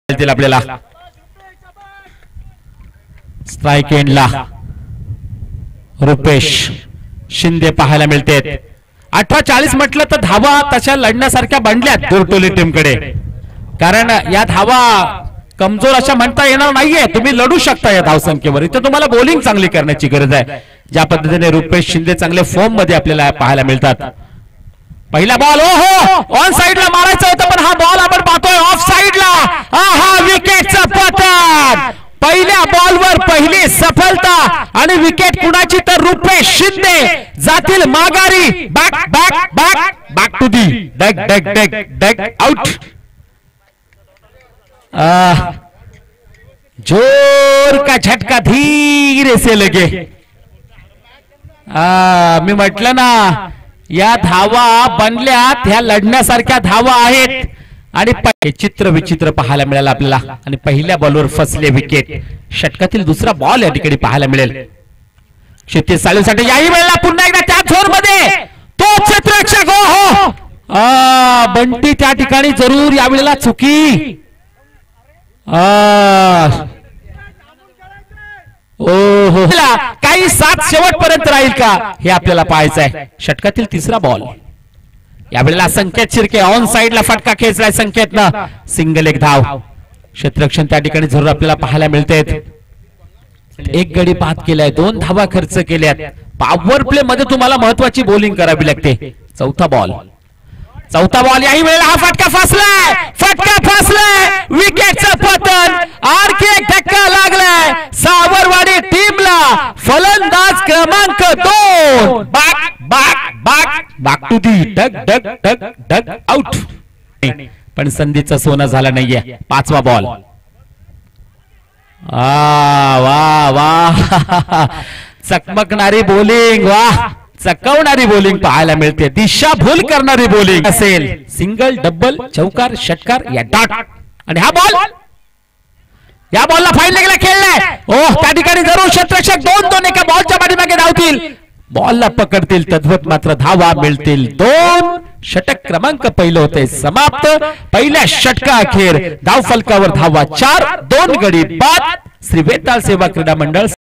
मिळतील आपल्याला स्ट्राइक एंडला रुपेश शिंदे पाहायला मिळते। 18-40 म्हटलं तर धावा तशा लढण्यासारख्या बनल्यात दुर्टोली टीमकडे, कारण या धावा कमजोर अशा म्हणता येणार नाहीये। तुम्ही लढू शकता या धावसंख्येवर, इथे तुम्हाला बॉलिंग चांगली करण्याची गरज आहे। ज्या पद्धतीने रुपेश शिंदे चांगले फॉर्म मध्ये आपल्याला पाहायला मिळतात। पहिला बॉल ओहो ऑन साइडला मारायचा होता, पण हा बॉल आपण पाहतोय ऑफ साइडला। हा विकेटचं पतन, पहिल्या बॉलवर पहिली सफलता आणि विकेट कुणाची तर रुपेश शिंदे जातील माघारी। Back back back back to the dug dug dug dugout. जोर का झटका धीरे से लगे। मी म्हटलं ना या धावा बनल्यात ह्या लढण्यासारख्या धावा आहेत आणि चित्र विचित्र पाहायला मिळालं आपल्याला। आणि पहिल्या बॉलवर फसले विकेट, षटकातील दुसरा बॉल या ठिकाणी पाहायला मिळेल क्षितिज साळवीसाठी। याही वेळेला पुन्हा एकदा त्या झोन मध्ये तो क्षेत्ररक्षक हो बंटी त्या ठिकाणी जरूर यावेळेला चुकी। ओहो काही साथ शेवटपर्यंत राहील का हे आपल्याला पाहायचं आहे। षटकातील तिसरा बॉल यावेळेला संकेत शिर्के ऑन साइडला फटका खेचलाय संकेतनं, सिंगल एक धाव। क्षेत्ररक्षण त्या ठिकाणी जरूर आपल्याला पाहायला मिळते। एक गडी बाद केलाय, 2 धावा खर्च केल्यात। पॉवर प्ले मध्ये तुम्हाला महत्वाची बॉलिंग करावी लागते। चौथा बॉल याही वेळेला हा फटका फसलाय विकेटचं पतन। आणखी एक धक्का लागलाय सावरवाडी टीमला। फलंदाज क्रमांक 2 बाक to the dug dug dug dug out. पण संधीचं सोनं झालं नाहीये। 5वा बॉल वा वा चकमकणारी बॉलिंग, वाह चकवणारी बॉलिंग पाहायला मिळते, दिशाभूल करणारी बॉलिंग असेल। सिंगल डबल चौकार षटकार या डॉट। आणि हा बॉल या बॉलला फाईन लेगला खेळलाय। ओह त्या ठिकाणी जरूर क्षेत्ररक्षक 2-2 एका बॉलच्या पाठीमागे धावतील, बॉलला पकडतील, तद्वत मात्र धावा मिळतील 2। षटक क्रमांक पहिलं होते समाप्त। पहिल्या षटका अखेर धाव फलकावर धावा 4, 2 गडी बाद। श्री वेताळ सेवा क्रीडा मंडळ